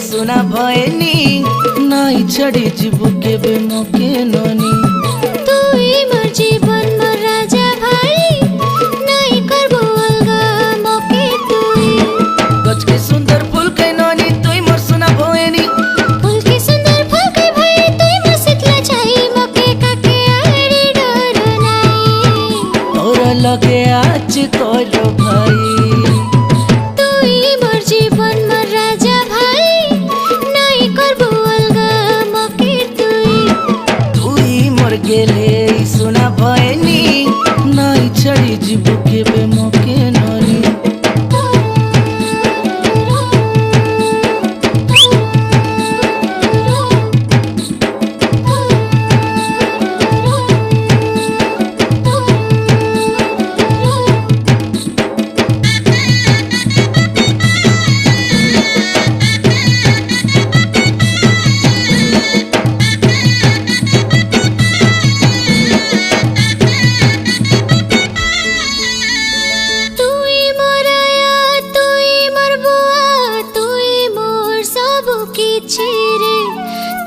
सुना भयनी नाई छड़ी जीव केबे मोके ननी तुई मोर जीवन मोर राजा भाई नाई करबो अलगा मोके तुई गज के सुंदर फूल के ननी तुई मोर सुना भयनी फूल के सुंदर फूल के भाई तुई मोर शीतला छाई मोके काके आड़ी डर नाई तोरा लगे आज तोरो भाई गेले सुना भयनी नाई छड़ी जीव केबे मोके ननी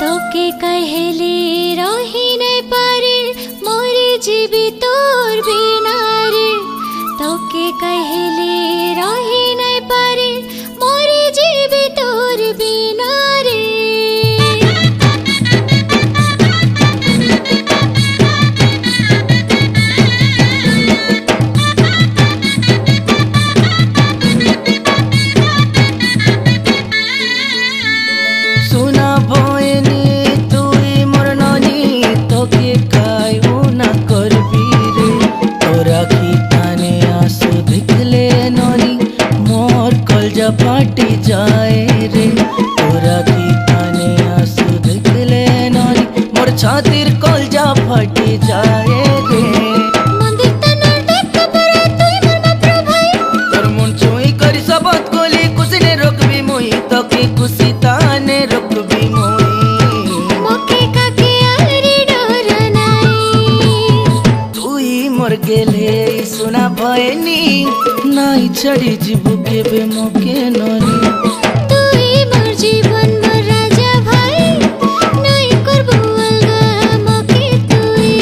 तोके कहेले रही नहीं पारे मोरे जीवी तोर बिना रे तोके कहेले रही नहीं पारे मोरे जीवी तोर बिना रे सुना भयनी फाटी जाए रे तोरा की काने आंसू देखले नानी मोर छातिर कलजा फाटी जाए रे मंदिर तनर देख परे तुई मोर बापरो भाई तोर मन चोई करी सबत कोली कुछ ने रोकबी मोई तो की खुशी ताने रोकबी मोई मोके काके आरी डर नाई तुई मोर गेले सुना भयनी नाई छड़ी जीव केबे मोके ननी तुई मोर जीवन मोर राजा भाई नाई करबो अलगा मोके तुई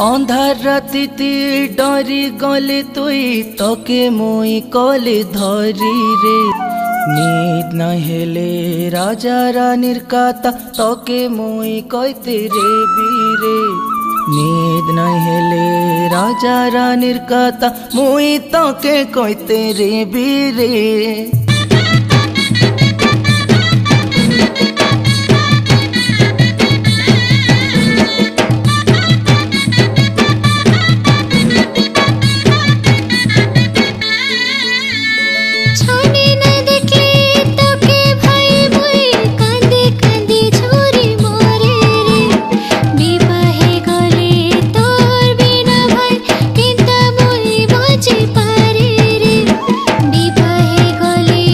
अंधार राति डरी गले तुई तके मोई कले धरी रे नींद न हेले राजा रानीर काता तके मोई कहते रे बीरे नींद न हेले राजा रानीर काता मोई तके कहते रे बीरे पारे रे बिपाहे गले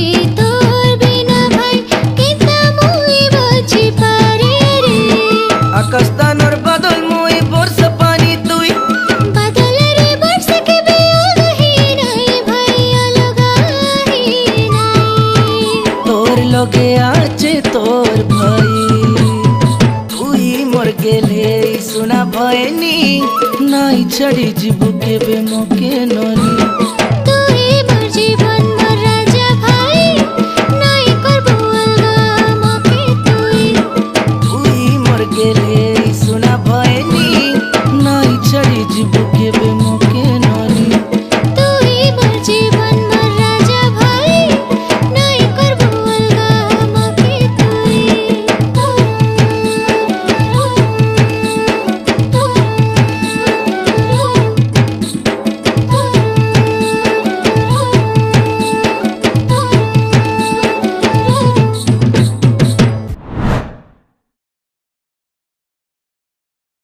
নাই ছাড়ি জীব কেবে মকে নরে।